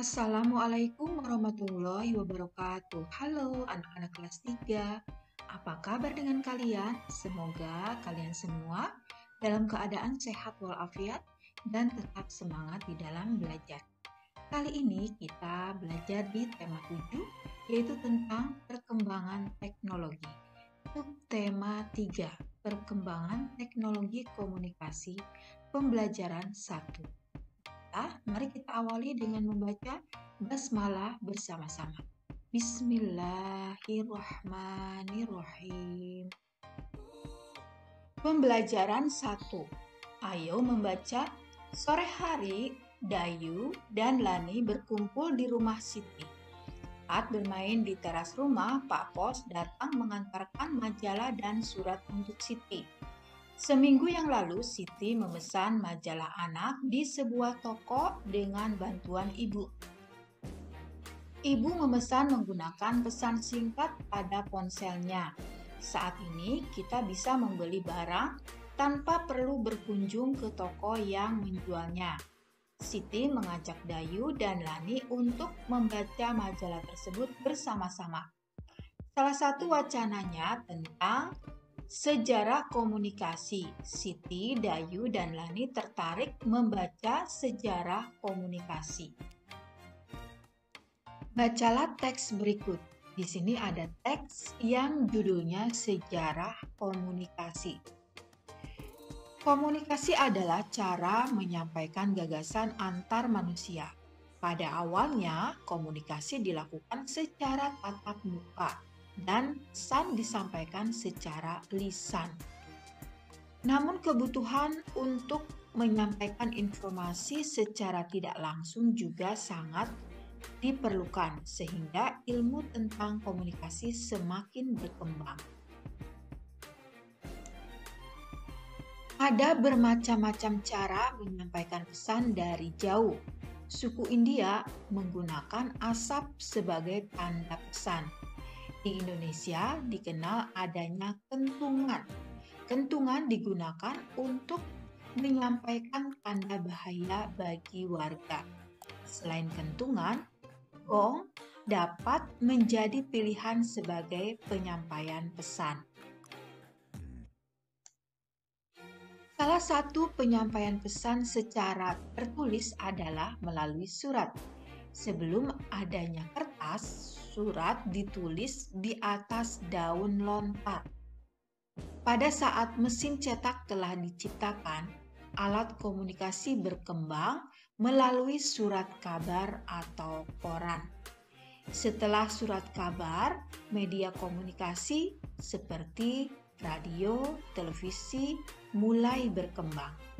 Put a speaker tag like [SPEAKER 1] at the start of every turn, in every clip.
[SPEAKER 1] Assalamualaikum warahmatullahi wabarakatuh. Halo anak-anak kelas 3. Apa kabar dengan kalian? Semoga kalian semua dalam keadaan sehat walafiat dan tetap semangat di dalam belajar. Kali ini kita belajar di tema 7, yaitu tentang perkembangan teknologi. Untuk tema 3, perkembangan teknologi komunikasi, pembelajaran 1. Mari kita awali dengan membaca basmalah bersama-sama. Bismillahirrahmanirrahim. Pembelajaran 1. Ayo membaca. Sore hari, Dayu dan Lani berkumpul di rumah Siti. Saat bermain di teras rumah, Pak Pos datang mengantarkan majalah dan surat untuk Siti. Seminggu yang lalu, Siti memesan majalah anak di sebuah toko dengan bantuan ibu. Ibu memesan menggunakan pesan singkat pada ponselnya. Saat ini kita bisa membeli barang tanpa perlu berkunjung ke toko yang menjualnya. Siti mengajak Dayu dan Lani untuk membaca majalah tersebut bersama-sama. Salah satu wacananya tentang sejarah komunikasi. Siti, Dayu, dan Lani tertarik membaca sejarah komunikasi. Bacalah teks berikut. Di sini ada teks yang judulnya Sejarah Komunikasi. Komunikasi adalah cara menyampaikan gagasan antar manusia. Pada awalnya, komunikasi dilakukan secara tatap muka dan pesan disampaikan secara lisan. Namun kebutuhan untuk menyampaikan informasi secara tidak langsung juga sangat diperlukan, sehingga ilmu tentang komunikasi semakin berkembang. Ada bermacam-macam cara menyampaikan pesan dari jauh. Suku India menggunakan asap sebagai tanda pesan. Di Indonesia dikenal adanya kentungan. Kentungan digunakan untuk menyampaikan tanda bahaya bagi warga. Selain kentungan, gong dapat menjadi pilihan sebagai penyampaian pesan. Salah satu penyampaian pesan secara tertulis adalah melalui surat. Sebelum adanya kertas, surat ditulis di atas daun lontar. Pada saat mesin cetak telah diciptakan, alat komunikasi berkembang melalui surat kabar atau koran. Setelah surat kabar, media komunikasi seperti radio, televisi mulai berkembang.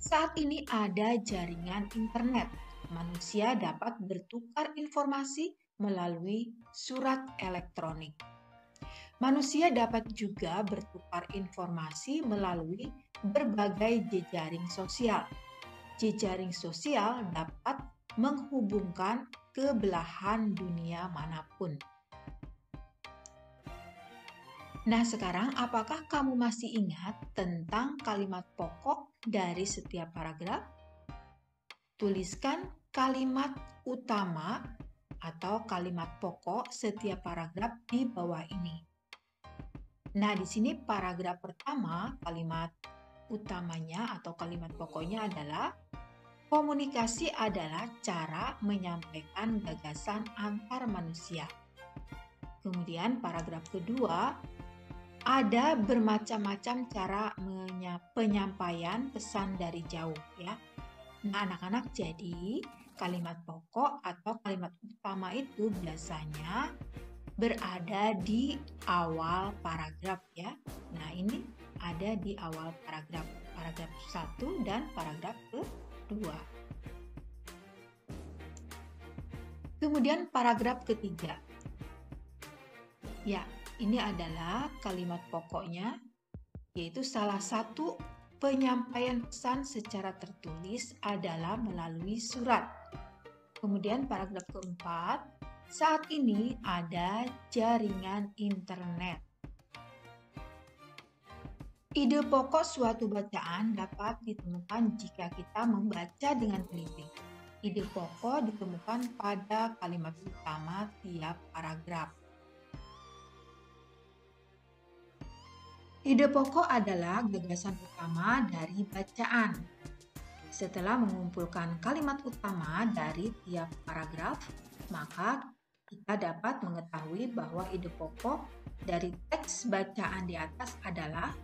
[SPEAKER 1] Saat ini ada jaringan internet. Manusia dapat bertukar informasi melalui surat elektronik. Manusia dapat juga bertukar informasi melalui berbagai jejaring sosial. Jejaring sosial dapat menghubungkan ke belahan dunia manapun. Nah, sekarang apakah kamu masih ingat tentang kalimat pokok dari setiap paragraf? Tuliskan kalimat utama atau kalimat pokok setiap paragraf di bawah ini. Nah, di sini paragraf pertama, kalimat utamanya atau kalimat pokoknya adalah komunikasi adalah cara menyampaikan gagasan antar manusia. Kemudian paragraf kedua, ada bermacam-macam cara penyampaian pesan dari jauh ya. Nah, anak-anak, jadi kalimat pokok atau kalimat utama itu biasanya berada di awal paragraf ya. Nah, ini ada di awal paragraf 1 dan paragraf kedua. Kemudian paragraf ketiga. Ya, ini adalah kalimat pokoknya, yaitu salah satu penyampaian pesan secara tertulis adalah melalui surat. Kemudian paragraf keempat, saat ini ada jaringan internet. Ide pokok suatu bacaan dapat ditemukan jika kita membaca dengan teliti. Ide pokok ditemukan pada kalimat utama tiap paragraf. Ide pokok adalah gagasan utama dari bacaan. Setelah mengumpulkan kalimat utama dari tiap paragraf, maka kita dapat mengetahui bahwa ide pokok dari teks bacaan di atas adalah.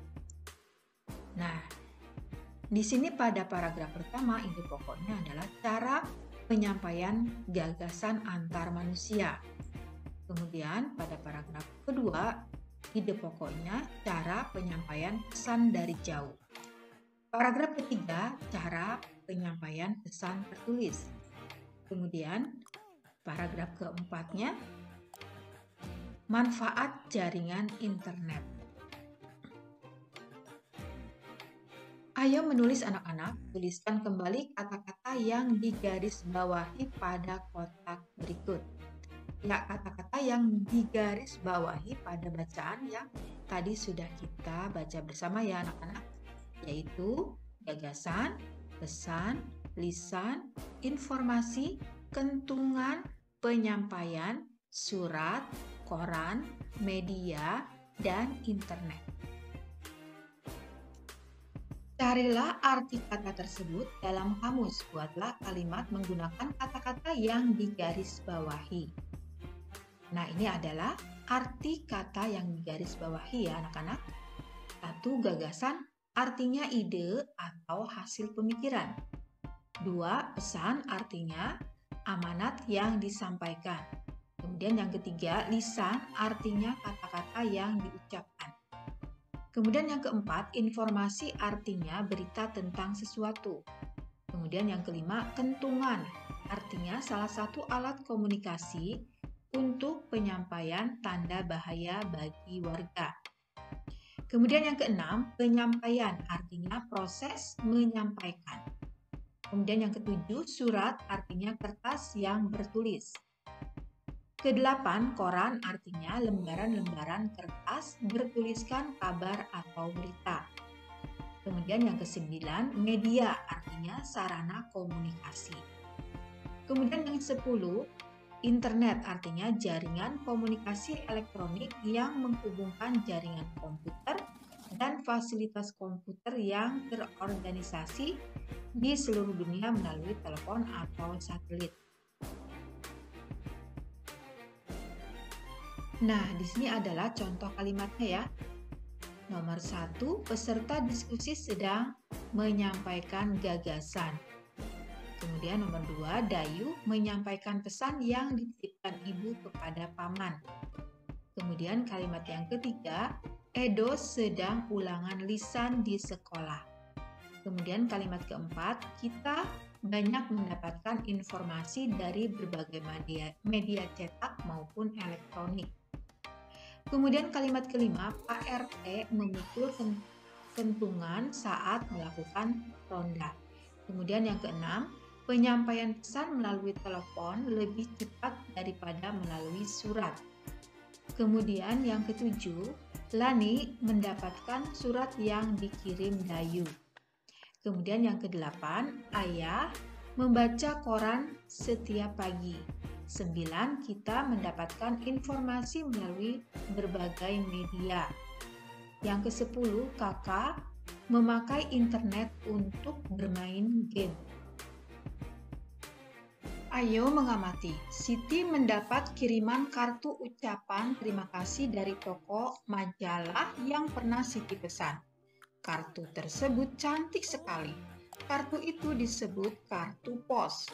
[SPEAKER 1] Nah, di sini pada paragraf pertama ide pokoknya adalah cara penyampaian gagasan antar manusia. Kemudian pada paragraf kedua, ide pokoknya cara penyampaian pesan dari jauh. Paragraf ketiga, cara penyampaian pesan tertulis. Kemudian paragraf keempatnya, manfaat jaringan internet. Ayo menulis anak-anak, tuliskan kembali kata-kata yang digarisbawahi pada kotak berikut. Ya, kata-kata yang digarisbawahi pada bacaan yang tadi sudah kita baca bersama ya anak-anak, yaitu gagasan, pesan, lisan, informasi, kentungan, penyampaian, surat, koran, media, dan internet. Carilah arti kata tersebut dalam kamus. Buatlah kalimat menggunakan kata-kata yang digarisbawahi. Nah, ini adalah arti kata yang digarisbawahi ya anak-anak. 1. Gagasan, artinya ide atau hasil pemikiran. 2. Pesan, artinya amanat yang disampaikan. Kemudian yang ketiga, lisan, artinya kata-kata yang diucapkan. Kemudian yang keempat, informasi artinya berita tentang sesuatu. Kemudian yang kelima, kentungan, artinya salah satu alat komunikasi untuk penyampaian tanda bahaya bagi warga. Kemudian yang keenam, penyampaian, artinya proses menyampaikan. Kemudian yang ketujuh, surat, artinya kertas yang bertulis. Kedelapan, koran artinya lembaran-lembaran kertas bertuliskan kabar atau berita. Kemudian yang kesembilan, media artinya sarana komunikasi. Kemudian yang 10, internet artinya jaringan komunikasi elektronik yang menghubungkan jaringan komputer dan fasilitas komputer yang terorganisasi di seluruh dunia melalui telepon atau satelit. Nah, di sini adalah contoh kalimatnya ya. Nomor 1, peserta diskusi sedang menyampaikan gagasan. Kemudian nomor 2, Dayu menyampaikan pesan yang dititipkan ibu kepada paman. Kemudian kalimat yang ketiga, Edo sedang ulangan lisan di sekolah. Kemudian kalimat keempat, kita banyak mendapatkan informasi dari berbagai media cetak maupun elektronik. Kemudian kalimat kelima, Pak RT memikul kentungan saat melakukan ronda. Kemudian yang keenam, penyampaian pesan melalui telepon lebih cepat daripada melalui surat. Kemudian yang ketujuh, Lani mendapatkan surat yang dikirim Dayu. Kemudian yang kedelapan, Ayah membaca koran setiap pagi. 9. Kita mendapatkan informasi melalui berbagai media. Yang ke-10, Kakak memakai internet untuk bermain game. Ayo mengamati. Siti mendapat kiriman kartu ucapan terima kasih dari toko majalah yang pernah Siti pesan. Kartu tersebut cantik sekali. Kartu itu disebut kartu pos.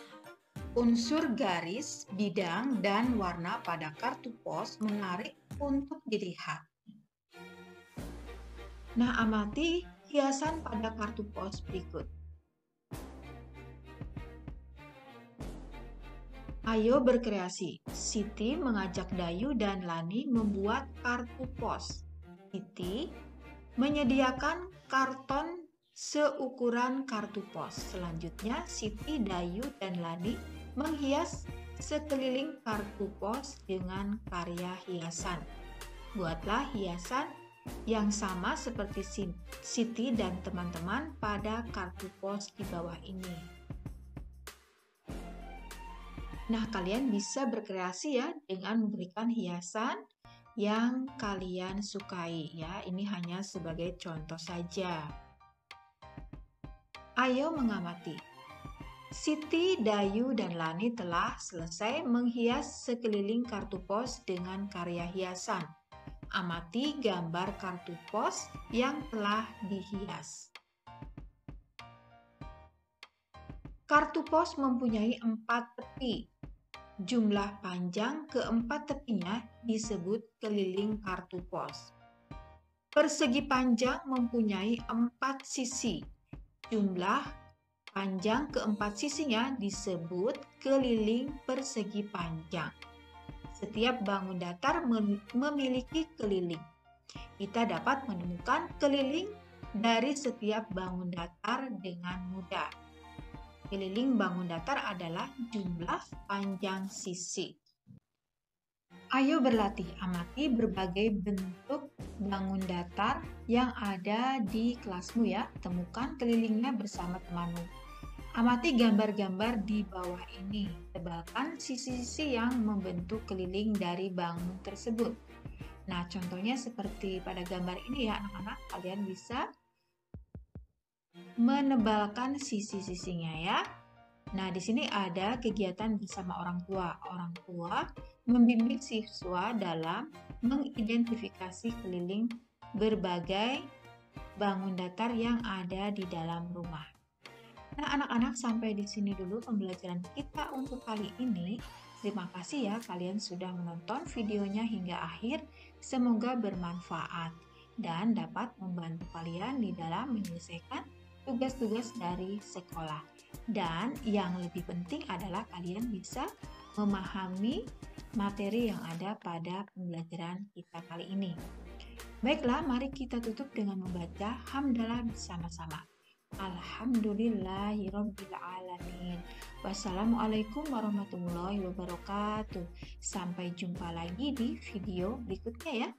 [SPEAKER 1] Unsur garis, bidang, dan warna pada kartu pos menarik untuk dilihat. Nah, amati hiasan pada kartu pos berikut. Ayo berkreasi. Siti mengajak Dayu dan Lani membuat kartu pos. Siti menyediakan karton seukuran kartu pos. Selanjutnya, Siti, Dayu, dan Lani menghias sekeliling kartu pos dengan karya hiasan. Buatlah hiasan yang sama seperti Siti dan teman-teman pada kartu pos di bawah ini. Nah, kalian bisa berkreasi ya dengan memberikan hiasan yang kalian sukai ya. Ini hanya sebagai contoh saja. Ayo mengamati. Siti, Dayu, dan Lani telah selesai menghias sekeliling kartu pos dengan karya hiasan. Amati gambar kartu pos yang telah dihias. Kartu pos mempunyai 4 tepi. Jumlah panjang keempat tepinya disebut keliling kartu pos. Persegi panjang mempunyai 4 sisi. Jumlah panjang keempat sisinya disebut keliling persegi panjang. Setiap bangun datar memiliki keliling. Kita dapat menemukan keliling dari setiap bangun datar dengan mudah. Keliling bangun datar adalah jumlah panjang sisi. Ayo berlatih amati berbagai bentuk bangun datar yang ada di kelasmu ya. Temukan kelilingnya bersama temanmu. Amati gambar-gambar di bawah ini. Tebalkan sisi-sisi yang membentuk keliling dari bangun tersebut. Nah, contohnya seperti pada gambar ini ya anak-anak. Kalian bisa menebalkan sisi-sisinya ya. Nah, di sini ada kegiatan bersama orang tua. Orang tua membimbing siswa dalam mengidentifikasi keliling berbagai bangun datar yang ada di dalam rumah. Nah, anak-anak sampai di sini dulu pembelajaran kita untuk kali ini. Terima kasih ya kalian sudah menonton videonya hingga akhir. Semoga bermanfaat dan dapat membantu kalian di dalam menyelesaikan tugas-tugas dari sekolah. Dan yang lebih penting adalah kalian bisa memahami materi yang ada pada pembelajaran kita kali ini. Baiklah, mari kita tutup dengan membaca hamdalah bersama-sama. Alhamdulillahirabbil alamin. Wassalamualaikum warahmatullahi wabarakatuh. Sampai jumpa lagi di video berikutnya ya.